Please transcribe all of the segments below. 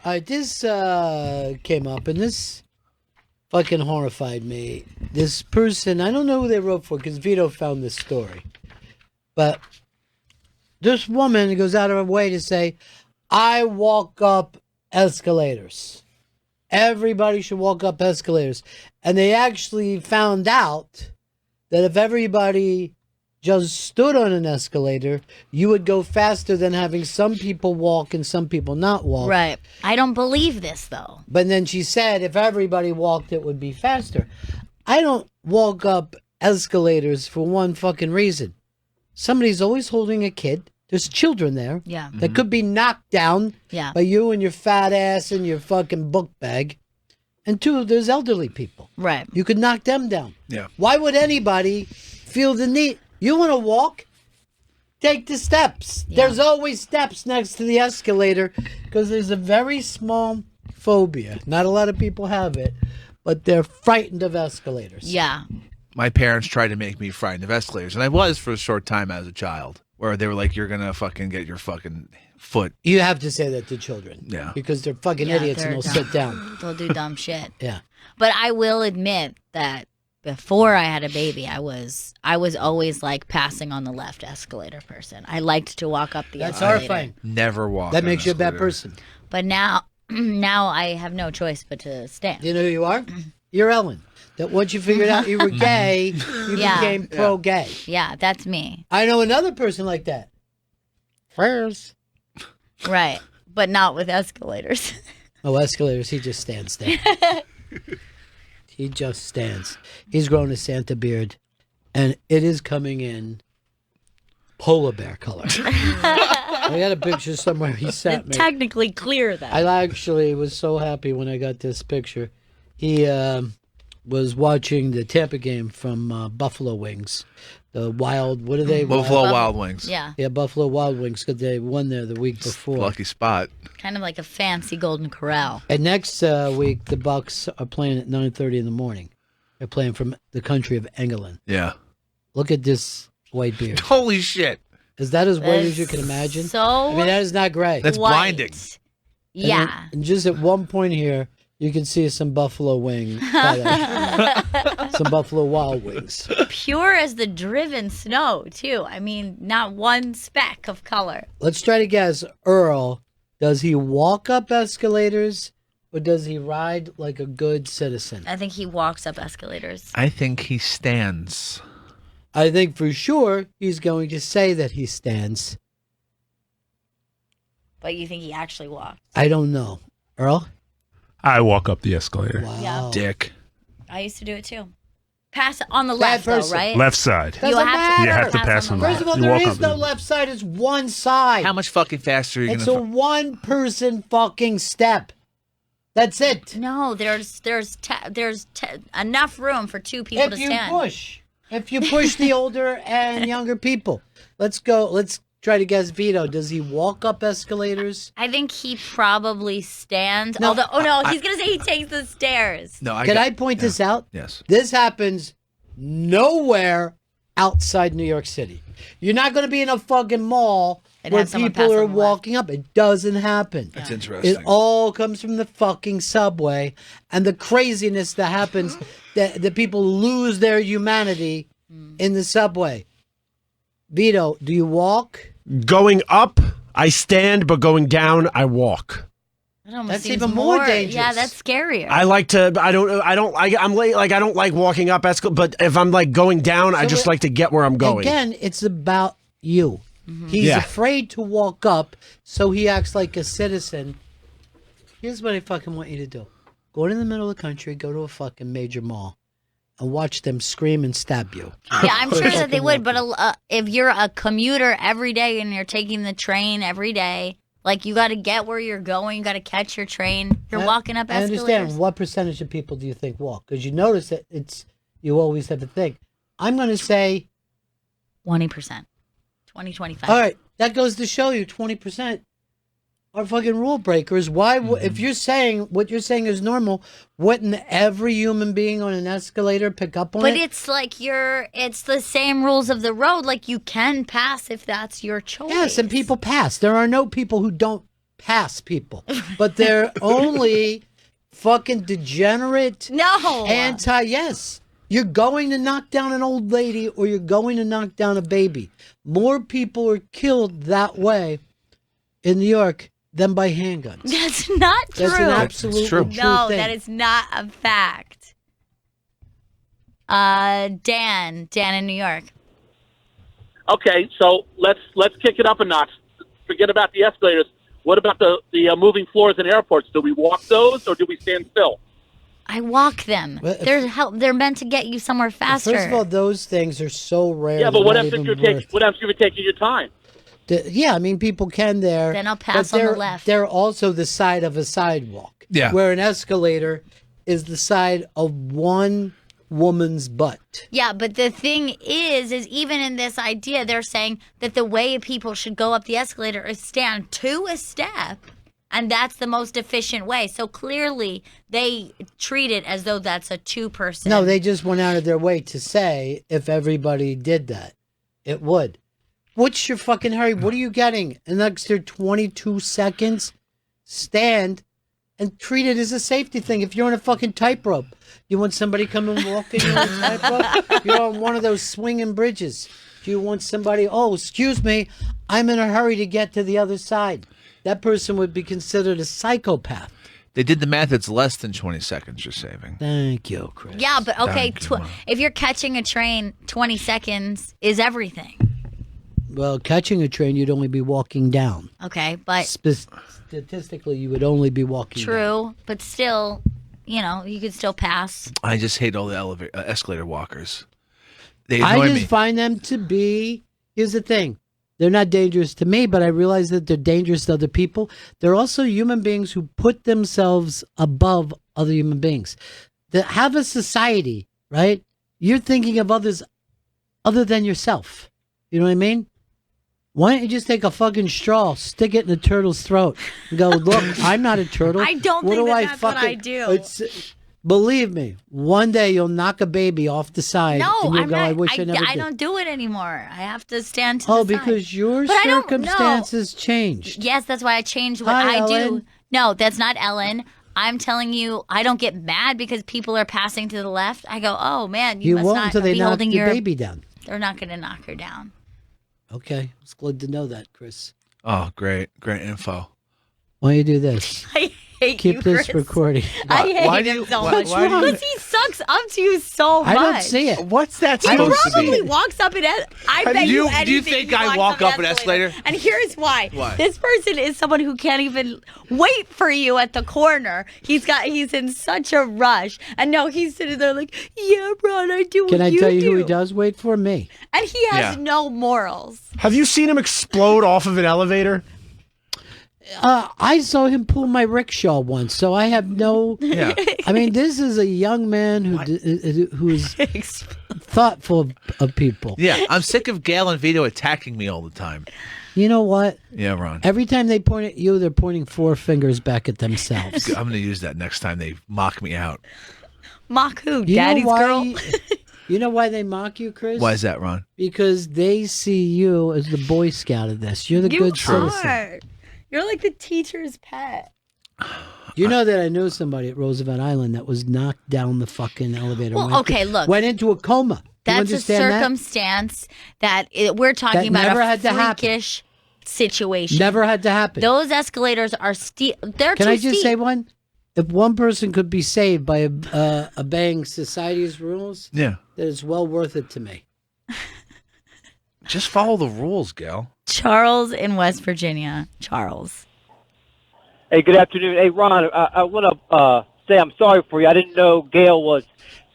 All right, this came up, and this fucking horrified me. This person, I don't know who they wrote for, because Vito found this story. But this woman goes out of her way to say, I walk up escalators. Everybody should walk up escalators. And they actually found out that if everybody just stood on an escalator, you would go faster than having some people walk and some people not walk. Right. I don't believe this, though. But then she said if everybody walked, it would be faster. I don't walk up escalators for one fucking reason. Somebody's always holding a kid. There's children there. Yeah. That could be knocked down by you and your fat ass and your fucking book bag. And two, there's elderly people. Right. You could knock them down. Yeah. Why would anybody feel the need? You want to walk? Take the steps. Yeah. There's always steps next to the escalator because there's a very small phobia. Not a lot of people have it, but they're frightened of escalators. Yeah. My parents tried to make me frightened of escalators, and I was for a short time as a child, where they were like, you're going to fucking get your fucking foot. You have to say that to children. Yeah. Because they're fucking idiots and they'll sit down. They'll do dumb shit. Yeah. But I will admit that before I had a baby, I was always like passing on the left escalator person. I liked to walk up the escalator. That's horrifying. Never walk. That makes you a bad person. But now I have no choice but to stand. Do you know who you are? You're Ellen. That once you figured out you were gay, you became pro-gay. Yeah, that's me. I know another person like that. Prayers. Right, but not with escalators. Oh, escalators, he just stands there. He just stands. He's grown a Santa beard, and it is coming in polar bear color. I got a picture somewhere he sent me. Technically clear, though. I actually was so happy when I got this picture. He was watching the Tampa game from Buffalo Wings. The Wild, what are they? Buffalo Wild Wings. Yeah. Yeah, Buffalo Wild Wings, because they won there the week before. Lucky spot. Kind of like a fancy Golden Corral. And next week, the Bucks are playing at 9:30 in the morning. They're playing from the country of England. Yeah. Look at this white beard. Holy shit. Is that as white as you can imagine? So I mean, that is not gray. That's blinding. Yeah. And just at one point here, you can see some buffalo wing color. Some Buffalo Wild Wings. Pure as the driven snow, too. I mean, not one speck of color. Let's try to guess. Earl, does he walk up escalators or does he ride like a good citizen? I think he walks up escalators. I think he stands. I think for sure he's going to say that he stands. But you think he actually walks? I don't know. Earl? I walk up the escalator. Wow. Yeah. Dick. I used to do it, too. Pass on the Bad left, though, person. right? Left side. Doesn't You have matter. You have to pass on the First of all, You there walk is up no the- left side. It's one side. How much fucking faster are you It's going a to... one-person fucking step. That's it. No, there's enough room for two people to stand. If you push the older and younger people. Let's go. Let's try to guess Vito. Does he walk up escalators? I think he probably stands. No, He's going to say he takes the stairs. No, Can I point this out? Yes. This happens nowhere outside New York City. You're not going to be in a fucking mall And where have someone people pass are on the walking up. It doesn't happen. That's interesting. It all comes from the fucking subway and the craziness that happens that people lose their humanity in the subway. Vito, do you walk? Going up, I stand, but going down, I walk. That almost That's seems even more dangerous. Yeah, that's scarier. I like to. I'm late. Like I don't like walking up but if I'm like going down, I just like to get where I'm going. Again, it's about you. He's afraid to walk up, so he acts like a citizen. Here's what I fucking want you to do. Go in the middle of the country, go to a fucking major mall, and watch them scream and stab you. Yeah, I'm sure that they would, but if you're a commuter every day and you're taking the train every day, like you got to get where you're going, you got to catch your train, you're walking up escalators. I understand. What percentage of people do you think walk? Because you notice that you always have to think. I'm going to say 20%. 20, 25. All right, that goes to show you 20% are fucking rule breakers. Why, if you're saying what you're saying is normal, wouldn't every human being on an escalator pick up on it? But it's like it's the same rules of the road. Like you can pass if that's your choice. Yes, and people pass. There are no people who don't pass people, but they're only fucking degenerate. No. Yes. You're going to knock down an old lady or you're going to knock down a baby. More people are killed that way in New York than by handguns. That's not true. That's an absolute true. true No, thing. that is not a fact. Dan in New York. Okay, so let's kick it up a notch. Forget about the escalators. What about the moving floors in airports? Do we walk those or do we stand still? I walk them. Well, They're meant to get you somewhere faster. First of all, those things are so rare. Yeah, but what they're if not you're even worth- what if you're taking your time? Yeah, I mean, people can there. Then I'll pass but on the they're- left. They're also the side of a sidewalk. Yeah. Where an escalator is the side of one woman's butt. Yeah, but the thing is even in this idea, they're saying that the way people should go up the escalator is stand to a step, and that's the most efficient way. So clearly, they treat it as though that's a two-person. No, they just went out of their way to say if everybody did that, it would. What's your fucking hurry? What are you getting? In the next 22 seconds, stand and treat it as a safety thing. If you're on a fucking tightrope, you want somebody coming walking on a tightrope? You're on one of those swinging bridges. Do you want somebody, oh, excuse me, I'm in a hurry to get to the other side. That person would be considered a psychopath. They did the math. It's less than 20 seconds you're saving. Thank you, Chris. Yeah, but okay, Thank you. if you're catching a train, 20 seconds is everything. Well, catching a train, you'd only be walking down. Okay, but Statistically, you would only be walking down. true, but still, you could still pass. I just hate all the escalator walkers. They I annoy just me. find them to be, here's the thing, they're not dangerous to me, but I realize that they're dangerous to other people. They're also human beings who put themselves above other human beings. That have a society, right? You're thinking of others other than yourself. You know what I mean? Why don't you just take a fucking straw, stick it in a turtle's throat, and go, look, I'm not a turtle. I don't What think do that I that's what I fucking- do. Believe me, one day you'll knock a baby off the side. No, and you'll I'm go, not. I wish I never I did. don't do it anymore. I have to stand to the Oh, side. because your But I don't know. circumstances changed. Yes, that's why I changed what Hi, I do. Ellen. No, that's not Ellen. I'm telling you, I don't get mad because people are passing to the left. I go, oh man, you, You must won't not until they be knock holding the your baby down. They're not going to knock her down. Okay, it's good to know that, Chris. Oh, great info. Why don't you do this? I hate Keep you, this Chris. recording. I hate Why do him you- so why- much. why do you- Because he sucks up to you so much. I don't see it. What's that He supposed to probably be? walks up an I bet Do you you anything think he I walks walk up an escalator? And here's why. Why? This person is someone who can't even wait for you at the corner. He's in such a rush. And no, he's sitting there like, yeah, Ron, I do Can what I you tell you do. who he does wait for? Me. And he has Yeah. no morals. Have you seen him explode off of an elevator? I saw him pull my rickshaw once, so I have no. Yeah. I mean, this is a young man who's thoughtful of people. Yeah, I'm sick of Gail and Vito attacking me all the time. You know what? Yeah, Ron. Every time they point at you, they're pointing four fingers back at themselves. I'm going to use that next time they mock me out. Mock who? You Daddy's know why? girl? You know why they mock you, Chris? Why is that, Ron? Because they see you as the Boy Scout of this. You're the You good citizen. are. You're like the teacher's pet. You know that I knew somebody at Roosevelt Island that was knocked down the fucking elevator. Well, okay, look. Went into a coma. You That's a understand that? circumstance that we're talking That about never a had to happen. freakish situation. Never had to happen. Those escalators are steep. They're Can too I just steep. say one? If one person could be saved by obeying society's rules, Yeah. then it's well worth it to me. Just follow the rules, Gail. Charles in West Virginia. Charles. Hey, good afternoon. Hey, Ron, I want to say I'm sorry for you. I didn't know Gail was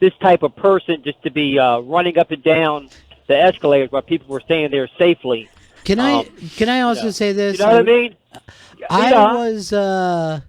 this type of person, just to be running up and down the escalators while people were staying there safely. Can I also say this? You know what I mean? I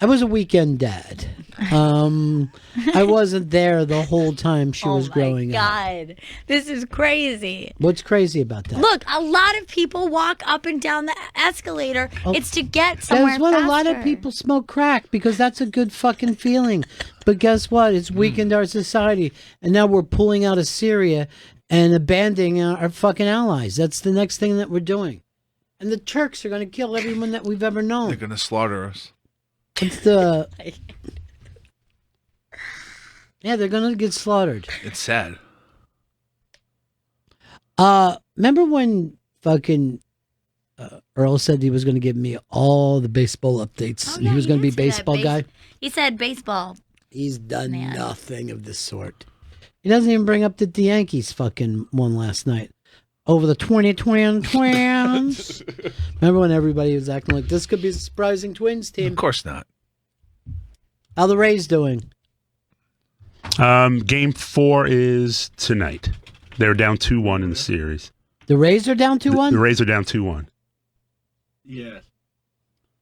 was a weekend dad. I wasn't there the whole time she was growing Oh, up. my God. This is crazy. What's crazy about that? Look, a lot of people walk up and down the escalator. It's to get somewhere That's what faster. a lot of people smoke crack because that's a good fucking feeling. But guess what? It's weakened our society, and now we're pulling out of Syria and abandoning our fucking allies. That's the next thing that we're doing. And the Turks are going to kill everyone that we've ever They're known. gonna slaughter us. It's the... Yeah, they're going to get slaughtered. It's sad. Remember when fucking Earl said he was going to give me all the baseball updates? Oh, And yeah, he was going to be did say that. baseball guy? He said baseball. He's done Man. nothing of the sort. He doesn't even bring up that the Yankees fucking won last night. Over the 2020 Twins. Remember when everybody was acting like this could be a surprising Twins team? Of course not. How the Rays doing? Game 4 is tonight. They're down 2-1 in the series. The Rays are down 2-1? The Rays are down 2-1. Yeah.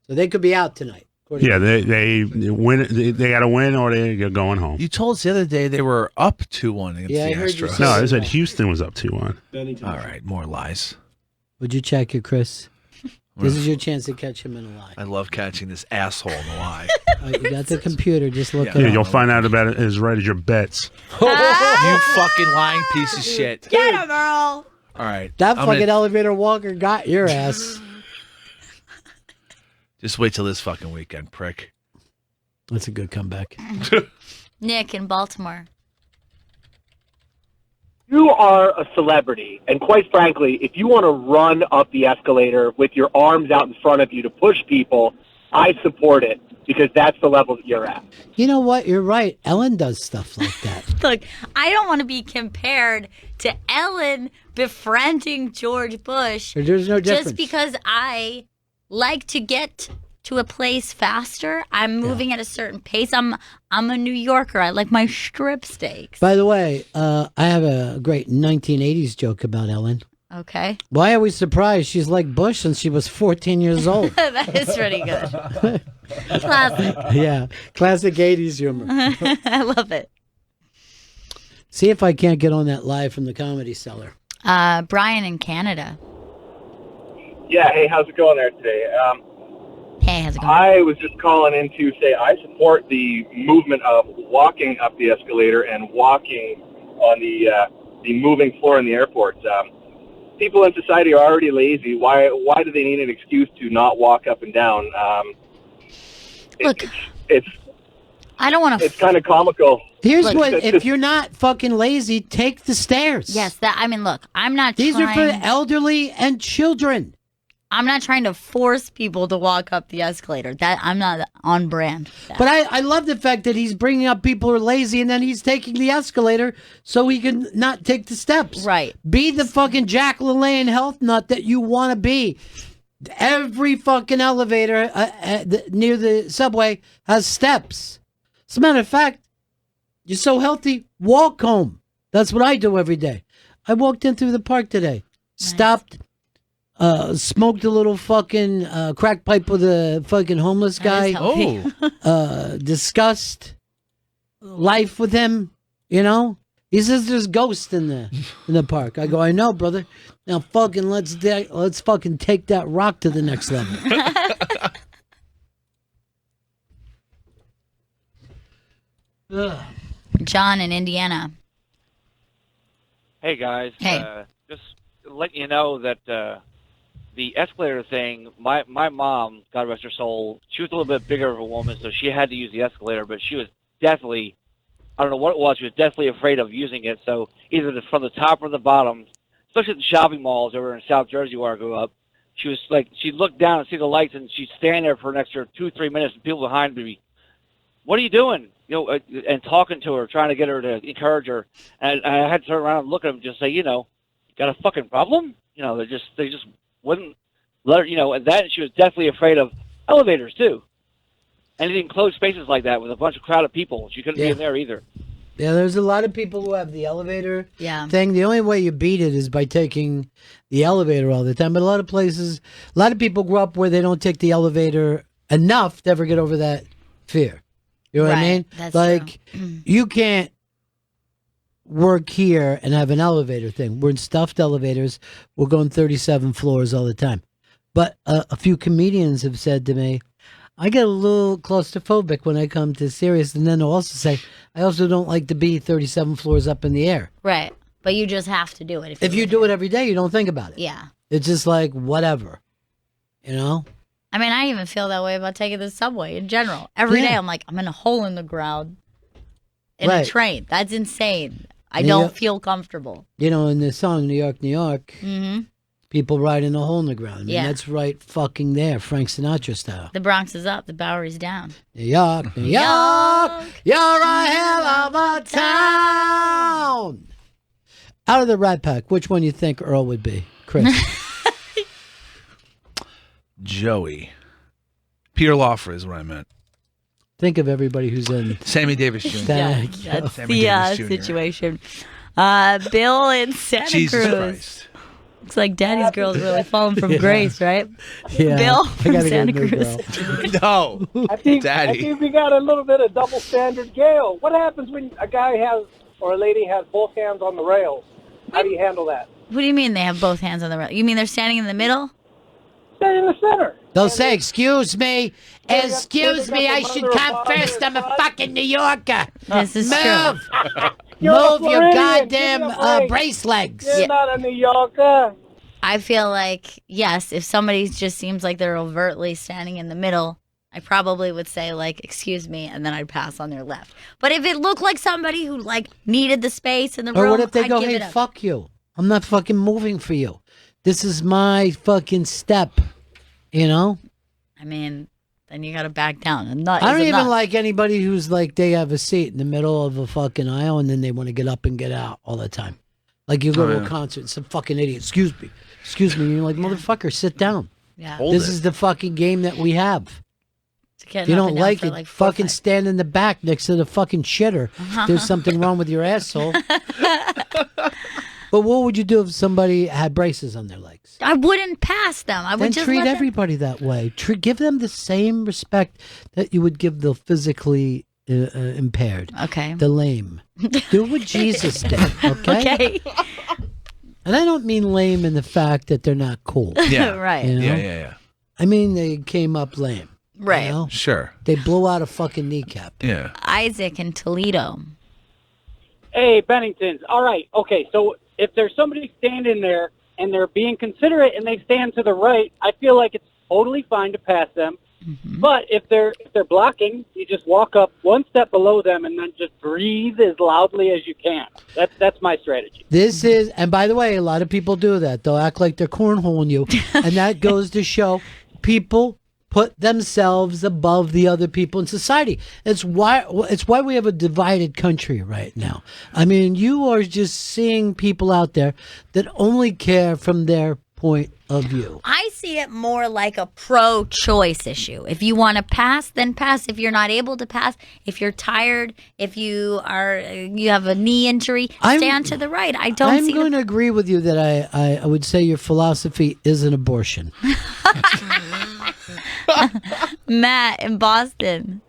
So they could be out tonight. according Yeah, to- they win. They got to win or they're going home. You told us the other day they were up 2-1 against Yeah, the I heard you Astros. say No, I said Houston was up 2-1. All right, more lies. Would you check it, Chris? This is your chance to catch him in a lie. I love catching this asshole in a lie. You got the computer. Just look Yeah. it Yeah, up. you'll find out about it as right as your bets. You fucking lying piece of shit. Get him, Earl. All right. That I'm fucking gonna- elevator walker got your ass. Just wait till this fucking weekend, prick. That's a good comeback. Nick in Baltimore. You are a celebrity, and quite frankly, if you want to run up the escalator with your arms out in front of you to push people, I support it because that's the level that you're at. You know what? You're right. Ellen does stuff like that. Look, I don't want to be compared to Ellen befriending George Bush There's no difference. just because I like to get to a place faster. I'm moving at a certain pace. I'm a New Yorker. I like my strip steaks. By the way, I have a great 1980s joke about Ellen. Okay. Why are we surprised? She's like Bush since she was 14 years old. That is pretty good. Classic. Yeah, classic 80s humor. I love it. See if I can't get on that live from the Comedy Cellar. Brian in Canada. Yeah, hey, how's it going there today? Hey, how's it going? I was just calling in to say I support the movement of walking up the escalator and walking on the moving floor in the airports. People in society are already lazy. Why do they need an excuse to not walk up and down? Look, It's I don't want to. it's kind of comical. Here's Look, what: if you're not fucking lazy, take the stairs. Yes, that. I mean, look, I'm not. These trying, are for the elderly and children. I'm not trying to force people to walk up the escalator. That I'm not on brand. for that. But I love the fact that he's bringing up people who are lazy and then he's taking the escalator so he can not take the steps. Right. Be the fucking Jack LaLanne health nut that you want to be. Every fucking elevator near the subway has steps. As a matter of fact, you're so healthy, walk home. That's what I do every day. I walked in through the park today, stopped, smoked a little fucking crack pipe with a fucking homeless That is guy. healthy. Discussed life with him, you know? He says there's ghosts in the park. I go, I know, brother. Now fucking let's fucking take that rock to the next level. Ugh. John in Indiana. Hey guys, Hey. just letting you know that the escalator thing. My mom, God rest her soul, she was a little bit bigger of a woman, so she had to use the escalator. But she was definitely, I don't know what it was. She was definitely afraid of using it. So either from the top or the bottom, especially at the shopping malls over in South Jersey where I grew up. She was like, she'd look down and see the lights, and she'd stand there for an extra 2-3 minutes, and people behind me, what are you doing? You know, and talking to her, trying to get her to encourage her. And I had to turn around and look at them and just say, you know, got a fucking problem? You know, they just wouldn't let her, you know, and that she was definitely afraid of elevators too. Anything closed spaces like that with a bunch of crowded people, she couldn't be in there either. Yeah, there's a lot of people who have the elevator Yeah. thing. The only way you beat it is by taking the elevator all the time. But a lot of places, a lot of people grow up where they don't take the elevator enough to ever get over that fear. You know what I Right, mean? that's Like, true. you can't work here and have an elevator thing. We're in stuffed elevators. We're going 37 floors all the time. But a few comedians have said to me, I get a little claustrophobic when I come to Sirius, and then they'll also say, I also don't like to be 37 floors up in the air. Right. But you just have to do it. If you do it every day, you don't think about it. Yeah. It's just like, whatever. You know? I mean, I even feel that way about taking the subway in general. Every day I'm like, I'm in a hole in the ground in a train. That's insane. I don't feel comfortable. You know, in the song New York, New York, Mm-hmm. people ride in a hole in the ground. I mean, that's right fucking there, Frank Sinatra style. The Bronx is up, the Bowery's down. New York, New York, you're a hell of a town. Out of the Rat Pack, which one you think Earl would be? Chris. Joey. Peter Lawford is what I meant. Think of everybody who's in. Sammy Davis Jr. That's Sammy the Davis Jr. situation. Bill in Santa Jesus Cruz. Christ. Looks like Daddy's girl is really falling from grace, right? Yeah, Bill I from gotta get a Santa new Cruz. No. I think Daddy. we got a little bit of double standard. Gail, what happens when a guy has or a lady has both hands on the rails? How do you handle that? What do you mean they have both hands on the rail? You mean they're standing in the middle? Stay in the center. They'll say, excuse me, got excuse the me, I mother should or come father first. in I'm a front. fucking New Yorker. This is Move. You're a Move your Floridian. goddamn Give me a break. brace legs. You're not a New Yorker. I feel like, yes, if somebody just seems like they're overtly standing in the middle, I probably would say, like, excuse me, and then I'd pass on their left. But if it looked like somebody who, like, needed the space in the room, Or what if they I'd go, give hey, it up. fuck you. I'm not fucking moving for you. This is my fucking step. You know? I mean, then you got to back down. A nut I don't is a even nut. like anybody who's like, they have a seat in the middle of a fucking aisle and then they want to get up and get out all the time. Like you go to a concert, some fucking idiot, excuse me. And you're like, motherfucker, sit down. Yeah. This is the fucking game that we have. Getting If you up don't and down like for, it, like, 4 or fucking 5 stand in the back next to the fucking shitter. There's something wrong with your asshole. But what would you do if somebody had braces on their legs? I wouldn't pass them. I would Then just treat let them- everybody that way. Give them the same respect that you would give the physically impaired. Okay. The lame. Do what Jesus did, okay? Okay. And I don't mean lame in the fact that they're not cool. Yeah. Right. You know? Yeah. I mean they came up lame. Right. You know? Sure. They blew out a fucking kneecap. Yeah. Isaac in Toledo. Hey, Benningtons. All right. Okay. So if there's somebody standing there and they're being considerate and they stand to the right, I feel like it's totally fine to pass them. Mm-hmm. But if they're blocking, you just walk up one step below them and then just breathe as loudly as you can. That's my strategy. This is, and by the way, a lot of people do that. They'll act like they're cornholing you. And that goes to show people put themselves above the other people in society. It's why we have a divided country right now. I mean, you are just seeing people out there that only care from their point of view. I see it more like a pro-choice issue. If you want to pass, then pass. If you're not able to pass, if you're tired, if you have a knee injury, stand to the right. I'm going to agree with you that I would say your philosophy is an abortion. Matt in Boston.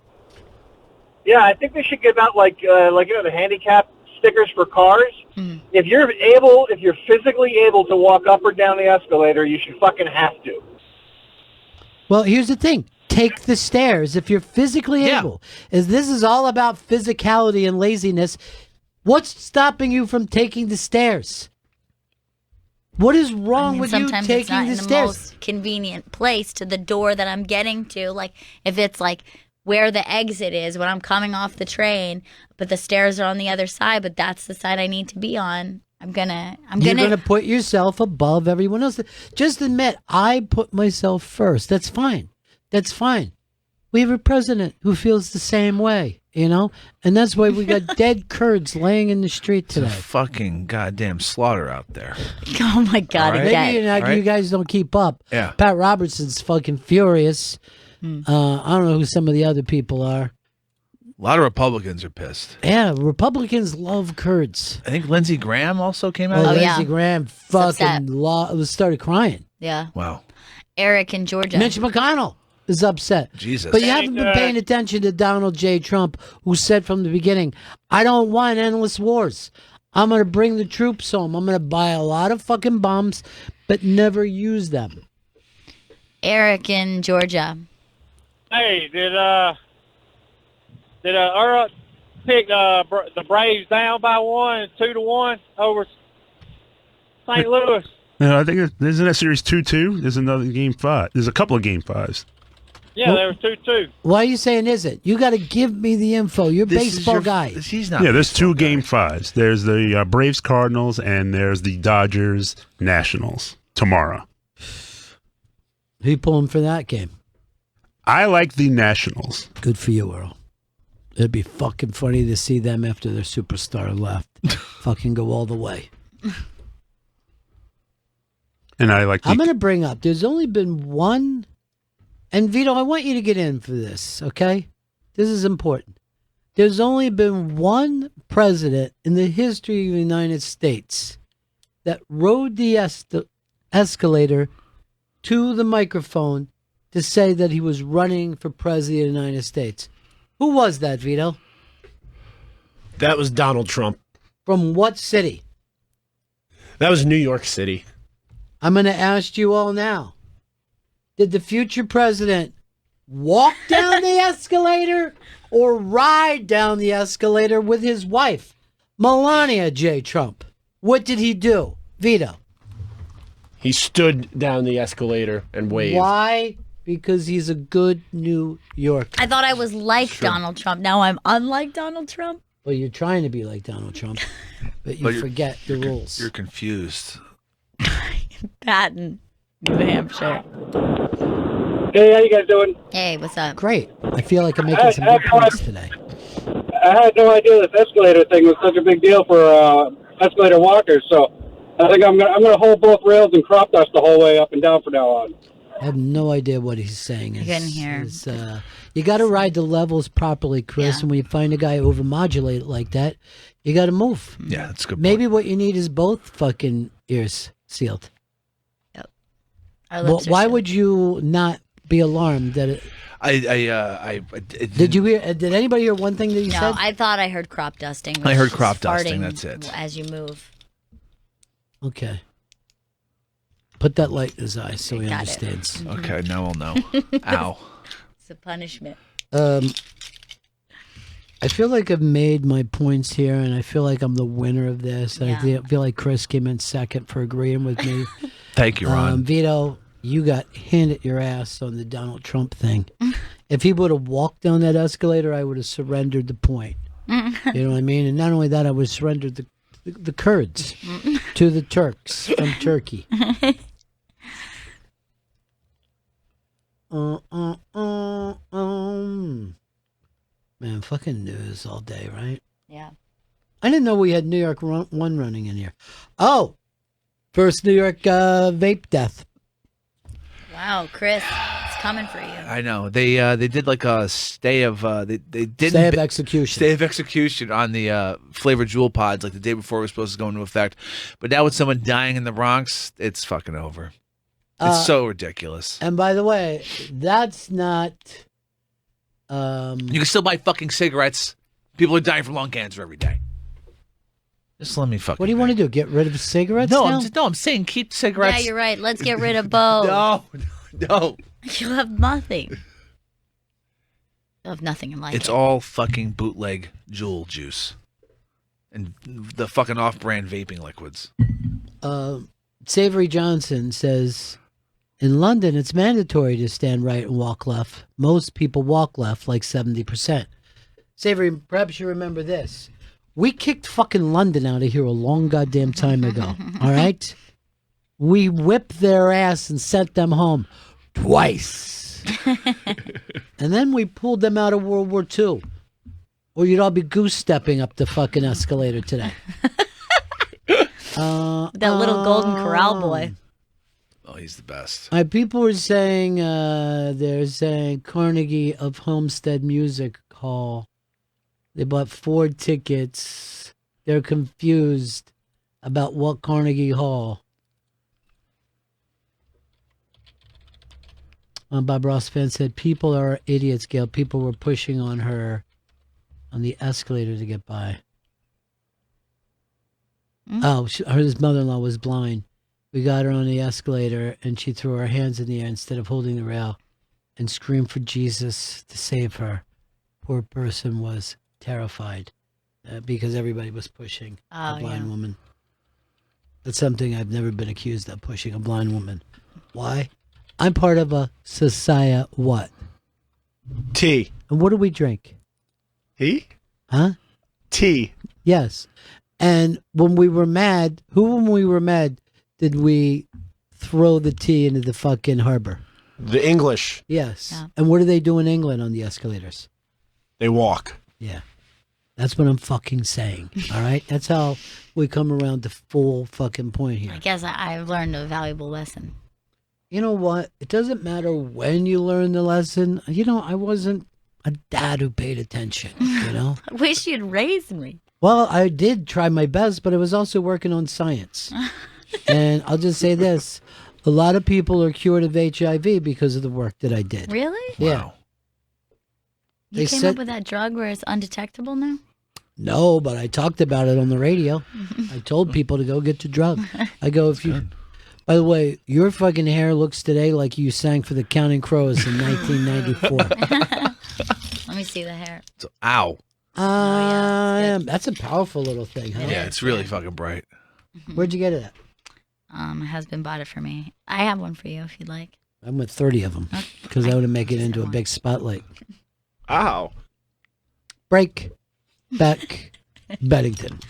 Yeah, I think they should give out like the handicap stickers for cars. If you're physically able to walk up or down the escalator, you should fucking have to. Well, here's the thing. Take the stairs if you're physically able. As this is all about physicality and laziness, what's stopping you from taking the stairs? What is wrong with you sometimes taking it's not the in stairs? the most convenient place to the door that I'm getting to. Like if it's like where the exit is when I'm coming off the train, but the stairs are on the other side, but that's the side I need to be on. You're gonna put yourself above everyone else. Just admit, I put myself first. That's fine. That's fine. We have a president who feels the same way, you know? And that's why we got dead Kurds laying in the street today. It's a fucking goddamn slaughter out there. Oh my God, Maybe you guys don't keep up. Yeah. Pat Robertson's fucking furious. I don't know who some of the other people are. A lot of Republicans are pissed. Yeah, Republicans love Kurds. I think Lindsey Graham also came out. Lindsey Graham fucking started crying. Yeah. Wow. Eric in Georgia. Mitch McConnell is upset. Jesus. But you haven't been paying attention to Donald J. Trump, who said from the beginning, I don't want endless wars. I'm going to bring the troops home. I'm going to buy a lot of fucking bombs, but never use them. Eric in Georgia. Hey, did Earl pick the Braves down by 2-1 over St. Louis? No, I think isn't that series 2-2? There's another game 5. There's a couple of game 5s. Yeah, there was 2-2. Why are you saying is it? You got to give me the info. You're a baseball guy. He's not. Yeah, there's 2 game 5s. There's the Braves Cardinals and there's the Dodgers Nationals tomorrow. Who you pulling for that game? I like the Nationals. Good for you, Earl. It'd be fucking funny to see them after their superstar left. Fucking go all the way. And I like. I'm going to bring up. There's only been one. And Vito, I want you to get in for this, okay? This is important. There's only been one president in the history of the United States that rode the escalator to the microphone to say that he was running for president of the United States. Who was that, Vito? That was Donald Trump. From what city? That was New York City. I'm going to ask you all now. Did the future president walk down the escalator or ride down the escalator with his wife, Melania J. Trump? What did he do? Vito. He stood down the escalator and waved. Why? Because he's a good New Yorker. I thought I was like Donald Trump. Now I'm unlike Donald Trump. Well, you're trying to be like Donald Trump, but you forget the rules. You're confused. Patton, New Hampshire. Hey, how you guys doing? Hey, what's up? Great. I feel like I'm making some good points today. I had no idea this escalator thing was such a big deal for escalator walkers, so I think I'm gonna hold both rails and crop dust the whole way up and down from now on. I have no idea what he's saying. I couldn't hear. You got to ride the levels properly, Chris. And when you find a guy overmodulate it like that, you got to move. Yeah, that's a good. Maybe what you need is both fucking ears sealed. Yep. Well, why would you not be alarmed that it? Did you hear? Did anybody hear one thing that you said? No, I thought I heard crop dusting. I heard which crop is dusting, farting that's it. As you move. Okay. Put that light in his eyes so he Got it. understands. Okay, now I'll know. Ow. It's a punishment. I feel like I've made my points here, and I feel like I'm the winner of this. Yeah. I feel like Chris came in second for agreeing with me. Thank you, Ron. Vito, you got handed your ass on the Donald Trump thing. If he would have walked down that escalator, I would have surrendered the point. You know what I mean? And not only that, I would have surrendered the Kurds to the Turks from Turkey. Man, fucking news all day, right? Yeah. I didn't know we had New York 1 running in here. Oh, first New York vape death. Wow, Chris, it's coming for you. I know they did like a stay of they didn't Stay of execution. Stay of execution on the flavored Juul pods like the day before it was supposed to go into effect, but now with someone dying in the Bronx, it's fucking over. It's so ridiculous. And by the way, that's not. You can still buy fucking cigarettes. People are dying from lung cancer every day. Just let me fucking. What do you want to do? Get rid of cigarettes? No, now? I'm saying keep cigarettes. Yeah, you're right. Let's get rid of both. No. You have nothing. You have nothing in life. It's all fucking bootleg Juul juice, and the fucking off-brand vaping liquids. Savory Johnson says, in London, it's mandatory to stand right and walk left. Most people walk left, like 70%. Savory, perhaps you remember this. We kicked fucking London out of here a long goddamn time ago. All right? We whipped their ass and sent them home twice. And then we pulled them out of World War II. Or you'd all be goose-stepping up the fucking escalator today. That little golden corral boy. Oh, he's the best. People were saying, they're saying Carnegie of Homestead Music Hall. They bought 4 tickets. They're confused about what Carnegie Hall. Bob Ross fan said, people are idiots, Gail. People were pushing on her on the escalator to get by. Oh, his mother-in-law was blind. We got her on the escalator, and she threw her hands in the air instead of holding the rail and screamed for Jesus to save her. Poor person was terrified because everybody was pushing a blind woman. That's something I've never been accused of, pushing a blind woman. Why? I'm part of a society what? Tea. And what do we drink? Tea? Huh? Tea. Yes. And when we were mad, when we were mad, did we throw the tea into the fucking harbor? The English. Yes. Yeah. And what do they do in England on the escalators? They walk. Yeah. That's what I'm fucking saying. All right? That's how we come around to full fucking point here. I guess I've learned a valuable lesson. You know what? It doesn't matter when you learn the lesson. You know, I wasn't a dad who paid attention, you know? I wish you'd raised me. Well, I did try my best, but I was also working on science. And I'll just say this. A lot of people are cured of HIV because of the work that I did. Really? Yeah. You They came said- up with that drug where it's undetectable now? No, but I talked about it on the radio. I told people to go get the drug. I go, if you... By the way, your fucking hair looks today like you sang for the Counting Crows in 1994. Let me see the hair. So, ow. That's a powerful little thing, huh? Yeah, it's really fucking bright. Where'd you get it at? My husband bought it for me. I have one for you if you'd like. I'm with 30 of them because I want to make it into a big spotlight. Ow. Break. Back. Bennington.